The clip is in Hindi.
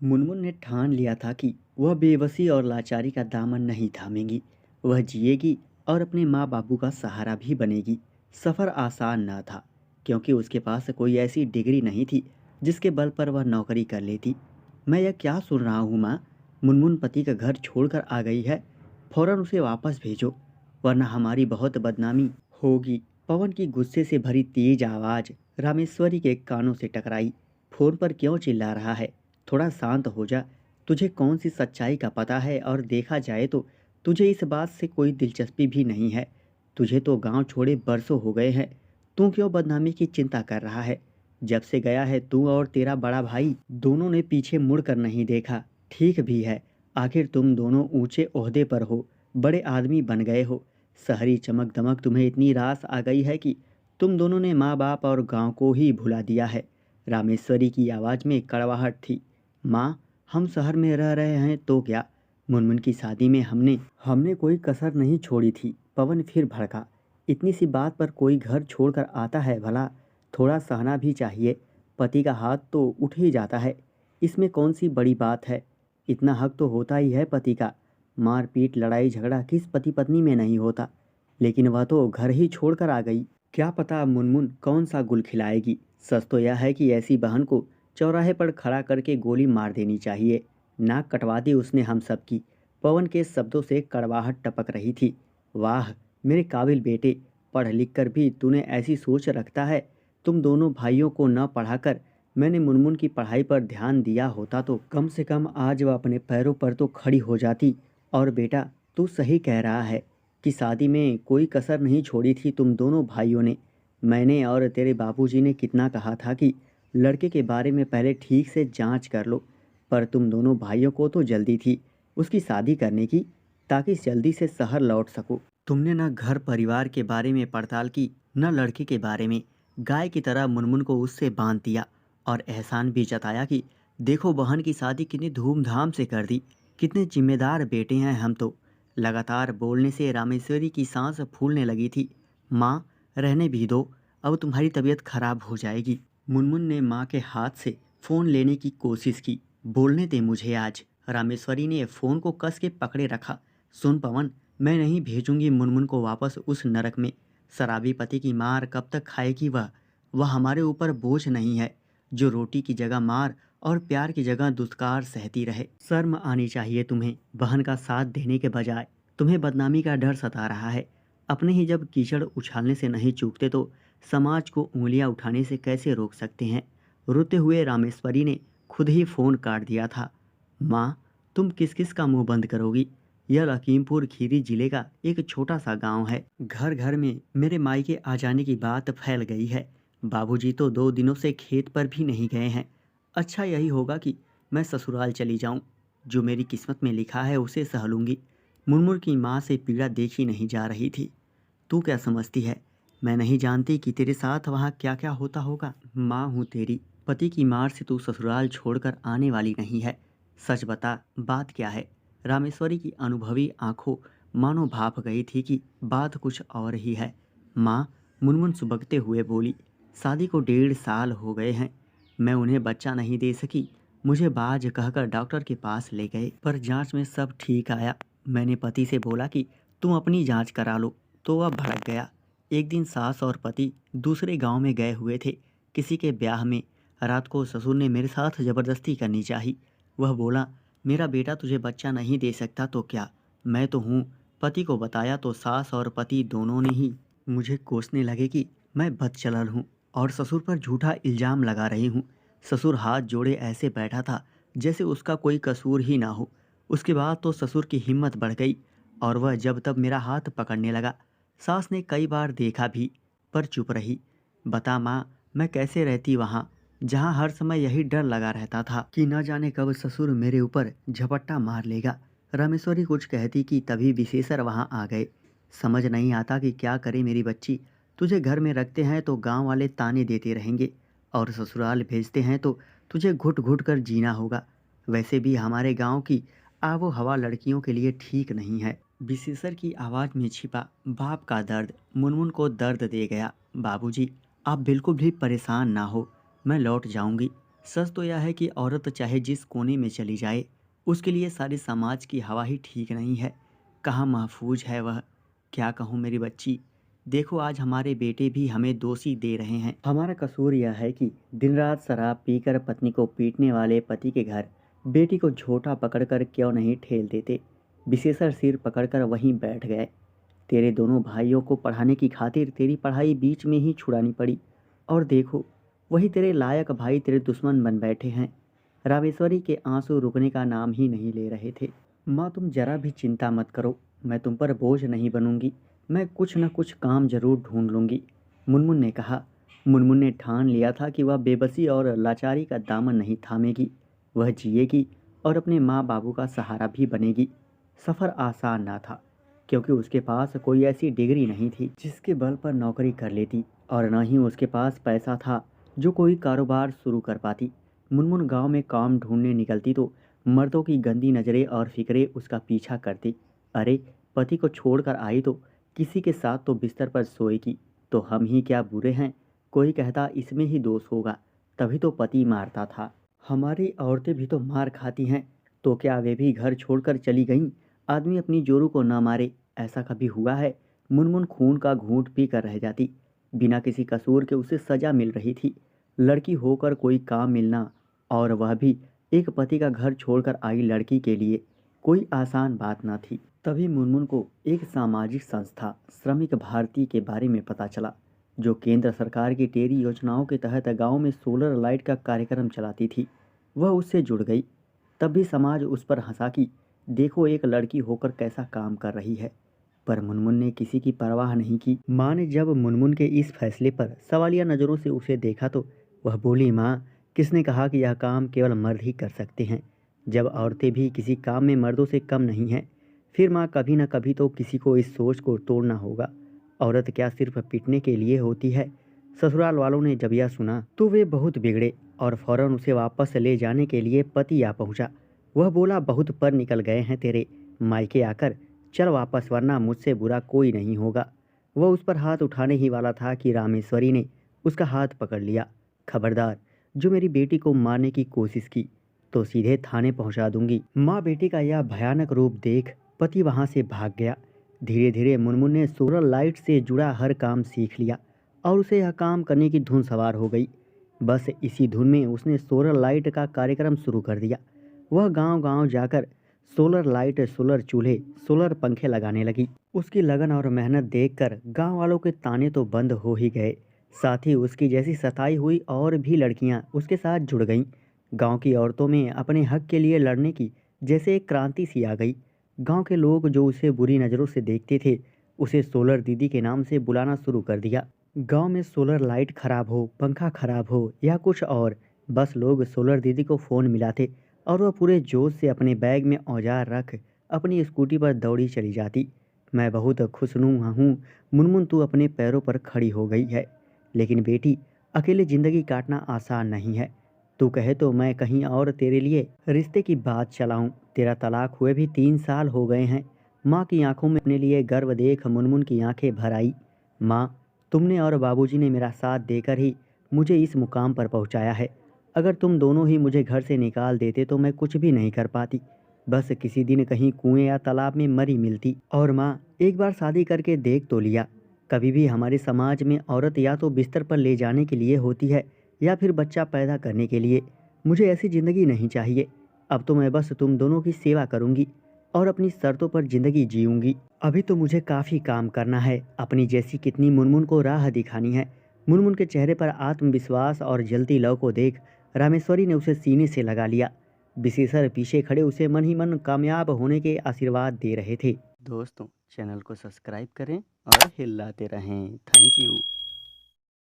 मुनमुन ने ठान लिया था कि वह बेबसी और लाचारी का दामन नहीं थामेगी। वह जिएगी और अपने माँ बापू का सहारा भी बनेगी। सफ़र आसान न था, क्योंकि उसके पास कोई ऐसी डिग्री नहीं थी जिसके बल पर वह नौकरी कर लेती। मैं यह क्या सुन रहा हूँ माँ? मुनमुन पति का घर छोड़कर आ गई है। फौरन उसे वापस भेजो, वरना हमारी बहुत बदनामी होगी। पवन की गुस्से से भरी तेज आवाज़ रामेश्वरी के कानों से टकराई। फोन पर क्यों चिल्ला रहा है? थोड़ा शांत हो जा। तुझे कौन सी सच्चाई का पता है? और देखा जाए तो तुझे इस बात से कोई दिलचस्पी भी नहीं है। तुझे तो गांव छोड़े बरसों हो गए हैं। तू क्यों बदनामी की चिंता कर रहा है? जब से गया है तू और तेरा बड़ा भाई दोनों ने पीछे मुड़कर नहीं देखा। ठीक भी है, आखिर तुम दोनों ऊंचे ओहदे पर हो, बड़े आदमी बन गए हो। शहरी चमक दमक तुम्हें इतनी रास आ गई है कि तुम दोनों ने माँ बाप और गांव को ही भुला दिया है। रामेश्वरी की आवाज़ में कड़वाहट थी। माँ, हम शहर में रह रहे हैं तो क्या? मुनमुन की शादी में हमने हमने कोई कसर नहीं छोड़ी थी। पवन फिर भड़का। इतनी सी बात पर कोई घर छोड़कर आता है भला? थोड़ा सहना भी चाहिए। पति का हाथ तो उठ ही जाता है, इसमें कौन सी बड़ी बात है? इतना हक तो होता ही है पति का। मारपीट लड़ाई झगड़ा किस पति पत्नी में नहीं होता? लेकिन वह तो घर ही छोड़कर आ गई। क्या पता मुनमुन कौन सा गुल खिलाएगी। सच तो यह है कि ऐसी बहन को चौराहे पर खड़ा करके गोली मार देनी चाहिए। नाक कटवा दी उसने हम सब की। पवन के शब्दों से कड़वाहट टपक रही थी। वाह मेरे काबिल बेटे, पढ़ लिख कर भी तूने ऐसी सोच रखता है। तुम दोनों भाइयों को न पढ़ाकर मैंने मुनमुन की पढ़ाई पर ध्यान दिया होता तो कम से कम आज वह अपने पैरों पर तो खड़ी हो जाती। और बेटा, तू सही कह रहा है कि शादी में कोई कसर नहीं छोड़ी थी तुम दोनों भाइयों ने। मैंने और तेरे बाबूजी ने कितना कहा था कि लड़के के बारे में पहले ठीक से जांच कर लो, पर तुम दोनों भाइयों को तो जल्दी थी उसकी शादी करने की, ताकि जल्दी से शहर लौट सको। तुमने न घर परिवार के बारे में पड़ताल की, न लड़के के बारे में। गाय की तरह मुनमुन को उससे बांध दिया और एहसान भी जताया कि देखो बहन की शादी कितनी धूमधाम से कर दी। कितने जिम्मेदार बेटे हैं हम तो। लगातार बोलने से रामेश्वरी की सांस फूलने लगी थी। माँ, रहने भी दो, अब तुम्हारी तबीयत खराब हो जाएगी। मुनमुन ने माँ के हाथ से फ़ोन लेने की कोशिश की। बोलने दे मुझे आज। रामेश्वरी ने फ़ोन को कस के पकड़े रखा। सुन पवन, मैं नहीं भेजूंगी मुनमुन को वापस उस नरक में। शराबी पति की मार कब तक खाएगी वह हमारे ऊपर बोझ नहीं है जो रोटी की जगह मार और प्यार की जगह दुत्कार सहती रहे। शर्म आनी चाहिए तुम्हें। बहन का साथ देने के बजाय तुम्हें बदनामी का डर सता रहा है। अपने ही जब कीचड़ उछालने से नहीं चूकते तो समाज को उंगलियां उठाने से कैसे रोक सकते हैं? रोते हुए रामेश्वरी ने खुद ही फ़ोन काट दिया था। माँ, तुम किस किस का मुंह बंद करोगी? यह लखीमपुर खीरी जिले का एक छोटा सा गांव है। घर घर में मेरे मायके आ जाने की बात फैल गई है। बाबूजी तो 2 दिनों से खेत पर भी नहीं गए हैं। अच्छा यही होगा कि मैं ससुराल चली जाऊं। जो मेरी किस्मत में लिखा है उसे सह लूंगी। मुनमुन की माँ से पीड़ा देखी नहीं जा रही थी। तू क्या समझती है? मैं नहीं जानती कि तेरे साथ वहाँ क्या क्या होता होगा। माँ हूँ तेरी। पति की मार से तू ससुराल छोड़कर आने वाली नहीं है। सच बता, बात क्या है? रामेश्वरी की अनुभवी आंखों मानो भाप गई थी कि बात कुछ और ही है। माँ, मुनमुन सुबकते हुए बोली, शादी को 1.5 साल हो गए हैं। मैं उन्हें बच्चा नहीं दे सकी। मुझे बाज कहकर डॉक्टर के पास ले गए, पर जांच में सब ठीक आया। मैंने पति से बोला कि तुम अपनी जांच करा लो, तो वह भड़क गया। एक दिन सास और पति दूसरे गांव में गए हुए थे किसी के ब्याह में। रात को ससुर ने मेरे साथ ज़बरदस्ती करनी चाही। वह बोला, मेरा बेटा तुझे बच्चा नहीं दे सकता तो क्या? मैं तो हूँ। पति को बताया तो सास और पति दोनों ने ही मुझे कोसने लगे कि मैं बदचलल हूँ और ससुर पर झूठा इल्ज़ाम लगा रही हूँ। ससुर हाथ जोड़े ऐसे बैठा था जैसे उसका कोई कसूर ही ना हो। उसके बाद तो ससुर की हिम्मत बढ़ गई और वह जब तब मेरा हाथ पकड़ने लगा। सास ने कई बार देखा भी, पर चुप रही। बता माँ, मैं कैसे रहती वहाँ, जहाँ हर समय यही डर लगा रहता था कि न जाने कब ससुर मेरे ऊपर झपट्टा मार लेगा। रामेश्वरी कुछ कहती कि तभी विशेषर वहाँ आ गए। समझ नहीं आता कि क्या करे मेरी बच्ची। तुझे घर में रखते हैं तो गांव वाले ताने देते रहेंगे, और ससुराल भेजते हैं तो तुझे घुट घुट कर जीना होगा। वैसे भी हमारे गांव की आबो हवा लड़कियों के लिए ठीक नहीं है। विशेषर की आवाज़ में छिपा बाप का दर्द मुनमुन को दर्द दे गया। बाबूजी, आप बिल्कुल भी परेशान ना हो, मैं लौट जाऊंगी। सच तो यह है कि औरत चाहे जिस कोने में चली जाए, उसके लिए सारे समाज की हवा ही ठीक नहीं है। कहाँ महफूज है वह। क्या कहूँ मेरी बच्ची, देखो आज हमारे बेटे भी हमें दोषी दे रहे हैं। हमारा कसूर यह है कि दिन रात शराब पीकर पत्नी को पीटने वाले पति के घर बेटी को झोटा पकड़कर क्यों नहीं ठेल देते। विशेषर सिर पकड़कर वहीं बैठ गए। तेरे दोनों भाइयों को पढ़ाने की खातिर तेरी पढ़ाई बीच में ही छुड़ानी पड़ी, और देखो वही तेरे लायक भाई तेरे दुश्मन बन बैठे हैं। रामेश्वरी के आंसू रुकने का नाम ही नहीं ले रहे थे। माँ तुम जरा भी चिंता मत करो, मैं तुम पर बोझ नहीं बनूंगी, मैं कुछ न कुछ काम जरूर ढूंढ लूंगी, मुनमुन ने कहा। मुनमुन ने ठान लिया था कि वह बेबसी और लाचारी का दामन नहीं थामेगी। वह जिएगी और अपने माँ बाबू का सहारा भी बनेगी। सफ़र आसान ना था, क्योंकि उसके पास कोई ऐसी डिग्री नहीं थी जिसके बल पर नौकरी कर लेती, और न ही उसके पास पैसा था जो कोई कारोबार शुरू कर पाती। मुनमुन गांव में काम ढूंढने निकलती तो मर्दों की गंदी नज़रें और फिक्रें उसका पीछा करती। अरे पति को छोड़कर आई तो किसी के साथ तो बिस्तर पर सोएगी, तो हम ही क्या बुरे हैं। कोई कहता इसमें ही दोष होगा, तभी तो पति मारता था। हमारी औरतें भी तो मार खाती हैं, तो क्या वे भी घर छोड़कर चली गईं। आदमी अपनी जोरू को न मारे, ऐसा कभी हुआ है। मुनमुन खून का घूंट पी कर रह जाती। बिना किसी कसूर के उसे सजा मिल रही थी। लड़की होकर कोई काम मिलना, और वह भी एक पति का घर छोड़कर आई लड़की के लिए, कोई आसान बात न थी। तभी मुनमुन को एक सामाजिक संस्था श्रमिक भारती के बारे में पता चला, जो केंद्र सरकार की टेरी योजनाओं के तहत गांव में सोलर लाइट का कार्यक्रम चलाती थी। वह उससे जुड़ गई। तब भी समाज उस पर हंसा कि देखो एक लड़की होकर कैसा काम कर रही है, पर मुनमुन ने किसी की परवाह नहीं की। माँ ने जब मुनमुन के इस फैसले पर सवालिया नज़रों से उसे देखा तो वह बोली, माँ किसने कहा कि यह काम केवल मर्द ही कर सकते हैं, जब औरतें भी किसी काम में मर्दों से कम नहीं हैं। फिर माँ कभी न कभी तो किसी को इस सोच को तोड़ना होगा। औरत क्या सिर्फ पीटने के लिए होती है। ससुराल वालों ने जब यह सुना तो वे बहुत बिगड़े और फौरन उसे वापस ले जाने के लिए पति आ पहुंचा। वह बोला, बहुत पर निकल गए हैं तेरे, मायके आकर चल वापस, वरना मुझसे बुरा कोई नहीं होगा। वह उस पर हाथ उठाने ही वाला था कि रामेश्वरी ने उसका हाथ पकड़ लिया। खबरदार, जो मेरी बेटी को मारने की कोशिश की तो सीधे थाने पहुंचा दूंगी। माँ बेटी का यह भयानक रूप देख पति वहां से भाग गया। धीरे धीरे मुनमुन ने सोलर लाइट से जुड़ा हर काम सीख लिया और उसे यह काम करने की धुन सवार हो गई। बस इसी धुन में उसने सोलर लाइट का कार्यक्रम शुरू कर दिया। वह गांव-गांव जाकर सोलर लाइट, सोलर चूल्हे, सोलर पंखे लगाने लगी। उसकी लगन और मेहनत देखकर गांव वालों के ताने तो बंद हो ही गए। साथ ही उसकी जैसी सताई हुई और भी लड़कियां उसके साथ जुड़ गईं। गांव की औरतों में अपने हक के लिए लड़ने की जैसे एक क्रांति सी आ गई। गांव के लोग जो उसे बुरी नज़रों से देखते थे, उसे सोलर दीदी के नाम से बुलाना शुरू कर दिया। गांव में सोलर लाइट खराब हो, पंखा खराब हो या कुछ और, बस लोग सोलर दीदी को फ़ोन मिलाते और वह पूरे जोश से अपने बैग में औजार रख अपनी स्कूटी पर दौड़ी चली जाती। मैं बहुत खुशनुमा हूँ मुनमुन, तू अपने पैरों पर खड़ी हो गई है। लेकिन बेटी, अकेले ज़िंदगी काटना आसान नहीं है। तू कहे तो मैं कहीं और तेरे लिए रिश्ते की बात चलाऊं। तेरा तलाक हुए भी 3 साल हो गए हैं। माँ की आंखों में अपने लिए गर्व देख मुनमुन की आंखें भर आई। माँ, तुमने और बाबूजी ने मेरा साथ देकर ही मुझे इस मुकाम पर पहुंचाया है। अगर तुम दोनों ही मुझे घर से निकाल देते तो मैं कुछ भी नहीं कर पाती। बस किसी दिन कहीं कुएं या तालाब में मरी मिलती। और माँ, एक बार शादी करके देख तो लिया। कभी भी हमारे समाज में औरत या तो बिस्तर पर ले जाने के लिए होती है या फिर बच्चा पैदा करने के लिए। मुझे ऐसी ज़िंदगी नहीं चाहिए। अब तो मैं बस तुम दोनों की सेवा करूँगी और अपनी शर्तों पर ज़िंदगी जीऊँगी। अभी तो मुझे काफ़ी काम करना है। अपनी जैसी कितनी मुनमुन को राह दिखानी है। मुनमुन के चेहरे पर आत्मविश्वास और जलती लौ को देख रामेश्वरी ने उसे सीने से लगा लिया। विशेषर पीछे खड़े उसे मन ही मन कामयाब होने के आशीर्वाद दे रहे थे। दोस्तों, चैनल को सब्सक्राइब करें और हिलाते रहें। Thank you.